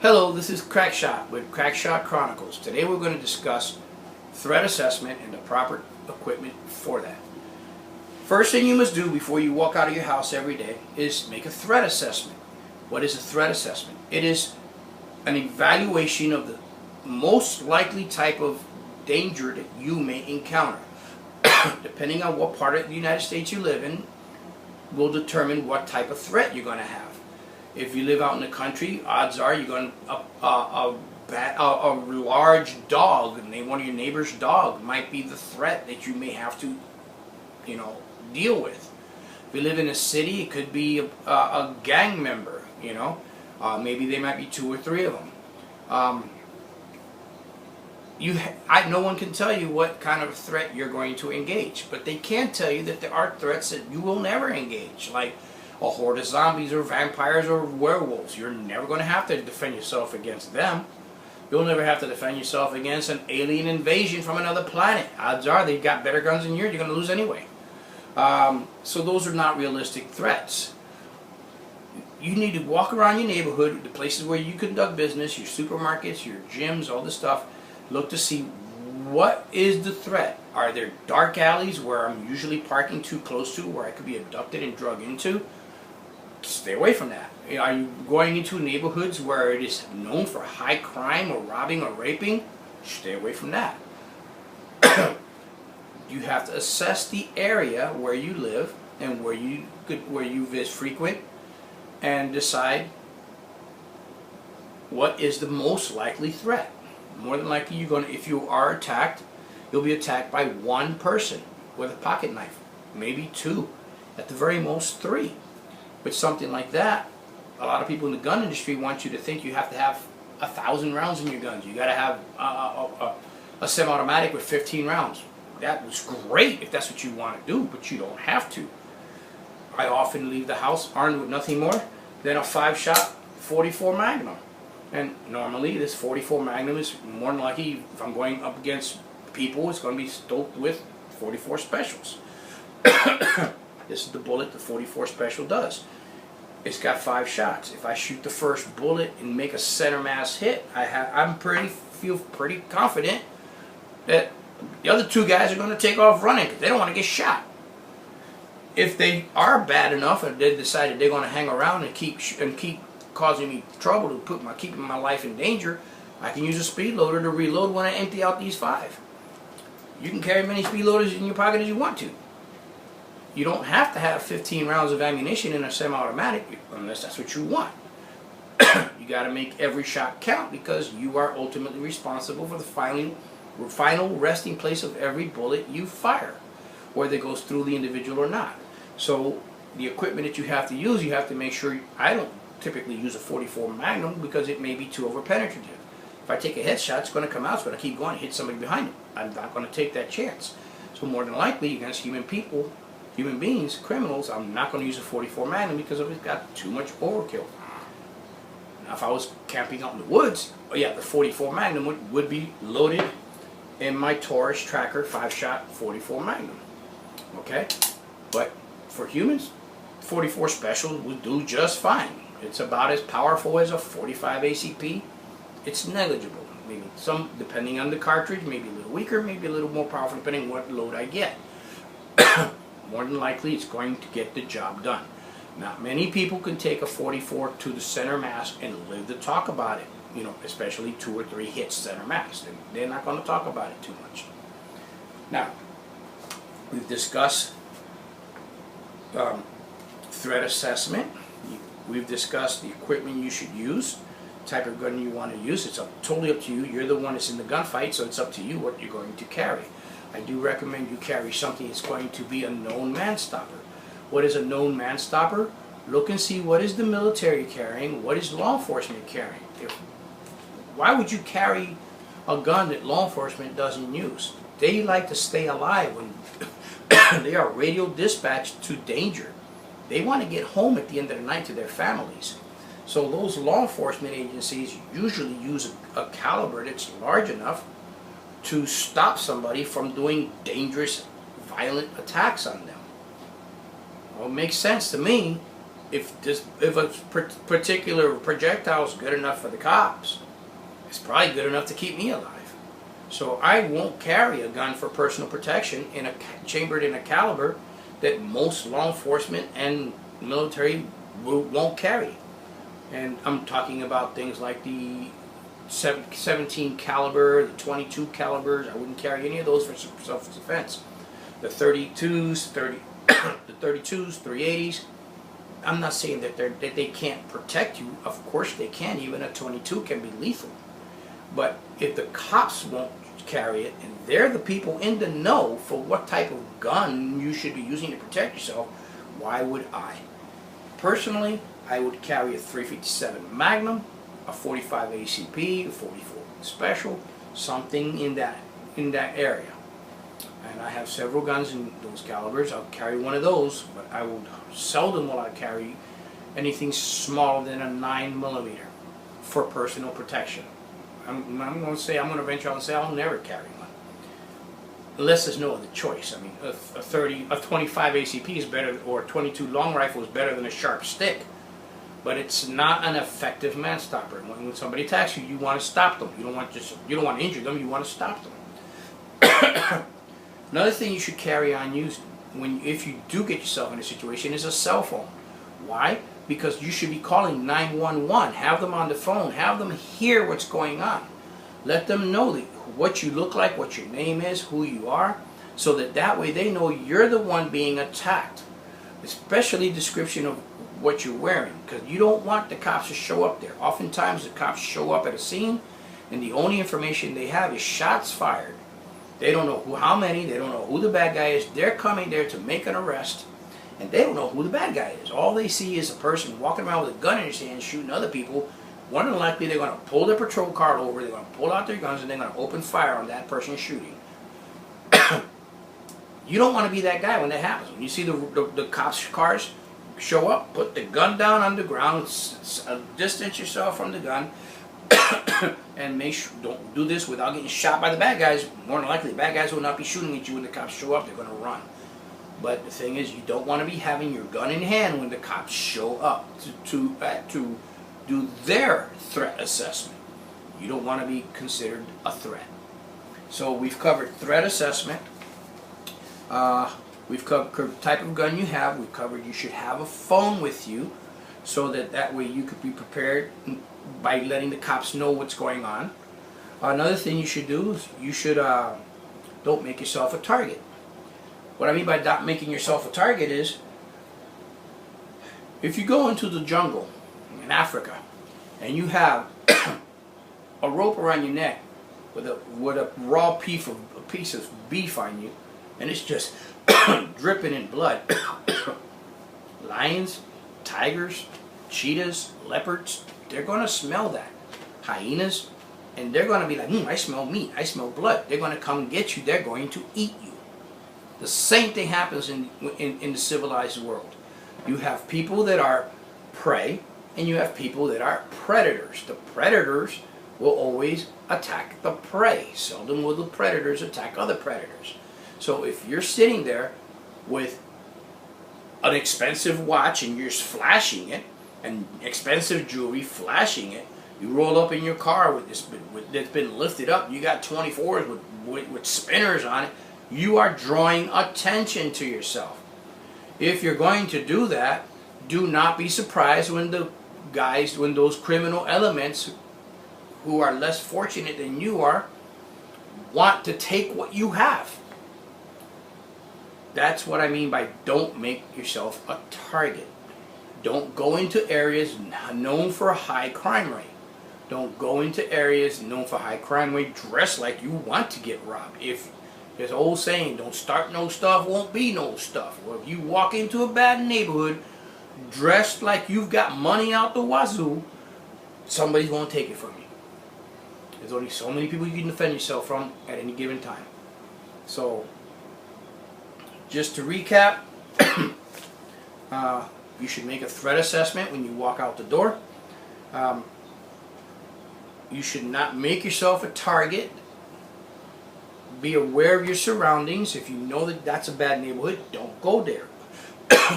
Hello, this is Crackshot with Crackshot Chronicles. Today we're going to discuss threat assessment and the proper equipment for that. First thing you must do before you walk out of your house every day is make a threat assessment. What is a threat assessment? It is an evaluation of the most likely type of danger that you may encounter. Depending on what part of the United States you live in will determine what type of threat you're going to have. If you live out in the country, odds are you're going a large dog, and one of your neighbor's dog might be the threat that you may have to, deal with. If you live in a city, it could be a gang member. Maybe there might be 2 or 3 of them. No one can tell you what kind of threat you're going to engage, but they can tell you that there are threats that you will never engage, like a horde of zombies or vampires or werewolves. You're never going to have to defend yourself against them. You'll never have to defend yourself against an alien invasion from another planet. Odds are they've got better guns than yours. You're going to lose anyway. So those are not realistic threats. You need to walk around your neighborhood, the places where you conduct business, your supermarkets, your gyms, all this stuff. Look to see what is the threat. Are there dark alleys where I'm usually parking too close to, where I could be abducted and drugged into? Stay away from that. Are you going into neighborhoods where it is known for high crime or robbing or raping? Stay away from that. You have to assess the area where you live and where you frequent, and decide what is the most likely threat. More than likely, if you are attacked, you'll be attacked by one person with a pocket knife, maybe 2, at the very most 3. With something like that, a lot of people in the gun industry want you to think you have to have 1,000 rounds in your guns. You got to have a semi-automatic with 15 rounds. That was great if that's what you want to do, but you don't have to. I often leave the house armed with nothing more than a 5-shot 44 Magnum. And normally this 44 Magnum is more than likely, if I'm going up against people, it's going to be stoked with 44 specials. This is the bullet the 44 special does. It's got 5 shots. If I shoot the first bullet and make a center mass hit, I feel pretty confident that the other 2 guys are going to take off running because they don't want to get shot. If they are bad enough and they decided they're going to hang around and keep causing me trouble, to keeping my life in danger, I can use a speed loader to reload when I empty out these 5. You can carry as many speed loaders in your pocket as you want to. You don't have to have 15 rounds of ammunition in a semi-automatic unless that's what you want. You got to make every shot count because you are ultimately responsible for the final resting place of every bullet you fire, whether it goes through the individual or not. So the equipment that you have to make sure. I don't typically use a 44 Magnum because it may be too overpenetrative. If I take a headshot, it's going to come out, it's going to keep going, hit somebody behind it. I'm not going to take that chance. So more than likely, against human beings, criminals, I'm not going to use a 44 Magnum because it's got too much overkill. Now if I was camping out in the woods, the 44 Magnum would be loaded in my Taurus Tracker 5-shot 44 Magnum. Okay? But for humans, 44 Special would do just fine. It's about as powerful as a 45 ACP. It's negligible. Maybe some, depending on the cartridge, maybe a little weaker, maybe a little more powerful, depending on what load I get. More than likely, it's going to get the job done. Not many people can take a 44 to the center mass and live to talk about it. Especially 2 or 3 hits center mass. They're not going to talk about it too much. Now, we've discussed threat assessment. We've discussed the equipment you should use, type of gun you want to use. It's totally up to you. You're the one that's in the gunfight, so it's up to you what you're going to carry. I do recommend you carry something that's going to be a known man stopper. What is a known man stopper? Look and see what is the military carrying, what is law enforcement carrying. Why would you carry a gun that law enforcement doesn't use? They like to stay alive when they are radio dispatched to danger. They want to get home at the end of the night to their families. So those law enforcement agencies usually use a caliber that's large enough to stop somebody from doing dangerous, violent attacks on them. Well, it makes sense to me if a particular projectile is good enough for the cops, it's probably good enough to keep me alive. So I won't carry a gun for personal protection chambered in a caliber that most law enforcement and military won't carry. And I'm talking about things like the 17 caliber, the 22 calibers. I wouldn't carry any of those for self-defense. The 32s, the 32s, 380s. I'm not saying that they can't protect you. Of course they can. Even a 22 can be lethal. But if the cops won't carry it, and they're the people in the know for what type of gun you should be using to protect yourself, why would I? Personally, I would carry a .357 Magnum, a .45 ACP, a .44 Special, something in that area. And I have several guns in those calibers. I'll carry one of those, but I will seldom will I carry anything smaller than a 9mm for personal protection. I'm going to venture out and say I'll never carry one, unless there's no other choice. I mean, a 25 ACP is better, or a 22 long rifle is better than a sharp stick, but it's not an effective man stopper. When somebody attacks you, you want to stop them. You don't want to injure them. You want to stop them. Another thing you should carry on you if you do get yourself in a situation is a cell phone. Why? Because you should be calling 911. Have them on the phone. Have them hear what's going on. Let them know what you look like, what your name is, who you are, so that way they know you're the one being attacked. Especially description of what you're wearing, because you don't want the cops to show up there. Oftentimes the cops show up at a scene and the only information they have is shots fired. They don't know how many, they don't know who the bad guy is. They're coming there to make an arrest, and they don't know who the bad guy is. All they see is a person walking around with a gun in his hand shooting other people. More than likely they're going to pull their patrol car over, they're going to pull out their guns, and they're going to open fire on that person shooting. You don't want to be that guy when that happens. When you see the cops' cars show up, put the gun down on the ground, distance yourself from the gun, and make sure, don't do this without getting shot by the bad guys. More than likely, the bad guys will not be shooting at you when the cops show up. They're going to run. But the thing is, you don't want to be having your gun in hand when the cops show up to do their threat assessment. You don't want to be considered a threat. So we've covered threat assessment. We've covered the type of gun you have. We've covered you should have a phone with you, so that way you could be prepared by letting the cops know what's going on. Another thing you should do is you should don't make yourself a target. What I mean by not making yourself a target is, if you go into the jungle in Africa and you have a rope around your neck with a raw piece of beef on you, and it's just dripping in blood, lions, tigers, cheetahs, leopards, they're going to smell that. Hyenas, and they're going to be like, I smell meat, I smell blood. They're going to come get you, they're going to eat you. The same thing happens in the civilized world. You have people that are prey, and you have people that are predators. The predators will always attack the prey. Seldom will the predators attack other predators. So if you're sitting there with an expensive watch and you're flashing it, and expensive jewelry, flashing it, you roll up in your car with this that's been lifted up, you got 24s with spinners on it, you are drawing attention to yourself. If you're going to do that, do not be surprised when those criminal elements who are less fortunate than you are want to take what you have. That's what I mean by don't make yourself a target. Don't go into areas known for a high crime rate. Don't go into areas known for high crime rate dressed like you want to get robbed. If there's an old saying, don't start no stuff, won't be no stuff. Or if you walk into a bad neighborhood dressed like you've got money out the wazoo, somebody's going to take it from you. There's only so many people you can defend yourself from at any given time. So, just to recap, you should make a threat assessment when you walk out the door. You should not make yourself a target. Be aware of your surroundings. If you know that that's a bad neighborhood, don't go there.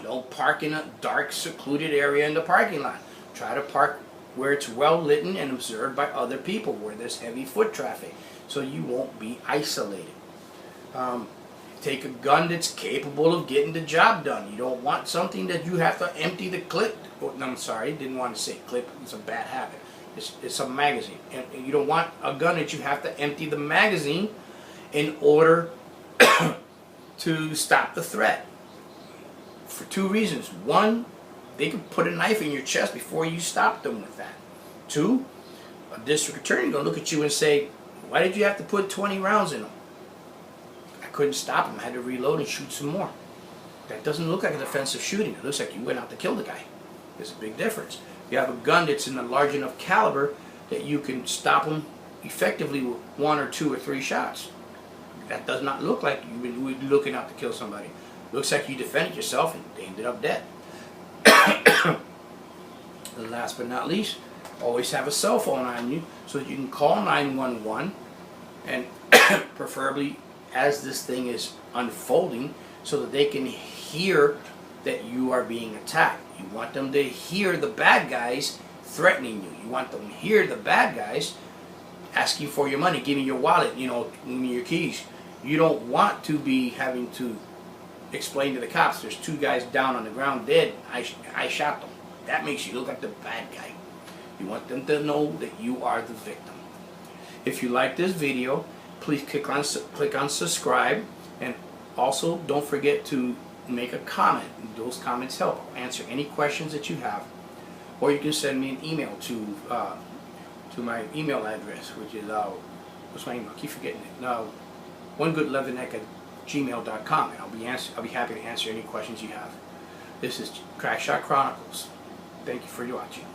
Don't park in a dark, secluded area in the parking lot. Try to park where it's well lit and observed by other people, where there's heavy foot traffic, so you won't be isolated. Take a gun that's capable of getting the job done. You don't want something that you have to empty the clip. Oh, no, I'm sorry, didn't want to say clip. It's a bad habit. It's a magazine. And you don't want a gun that you have to empty the magazine in order to stop the threat. For two reasons. One, they could put a knife in your chest before you stop them with that. Two, a district attorney going to look at you and say, why did you have to put 20 rounds in them? I couldn't stop him. I had to reload and shoot some more. That doesn't look like a defensive shooting. It looks like you went out to kill the guy. There's a big difference. You have a gun that's in a large enough caliber that you can stop him effectively with 1 or 2 or 3 shots. That does not look like you've been looking out to kill somebody. Looks like you defended yourself and they ended up dead. And last but not least, always have a cell phone on you so that you can call 911, and preferably as this thing is unfolding, so that they can hear that you are being attacked. You want them to hear the bad guys threatening you. You want them to hear the bad guys asking for your money, give me your wallet, you know, give me your keys. You don't want to be having to explain to the cops, there's 2 guys down on the ground dead, I shot them. That makes you look like the bad guy. You want them to know that you are the victim. If you like this video, please click on subscribe, and also don't forget to make a comment. Those comments help. I'll answer any questions that you have, or you can send me an email to my email address, which is what's my email? I keep forgetting it. onegoodleatherneck@gmail.com, and I'll be happy to answer any questions you have. This is Crackshot Chronicles. Thank you for watching.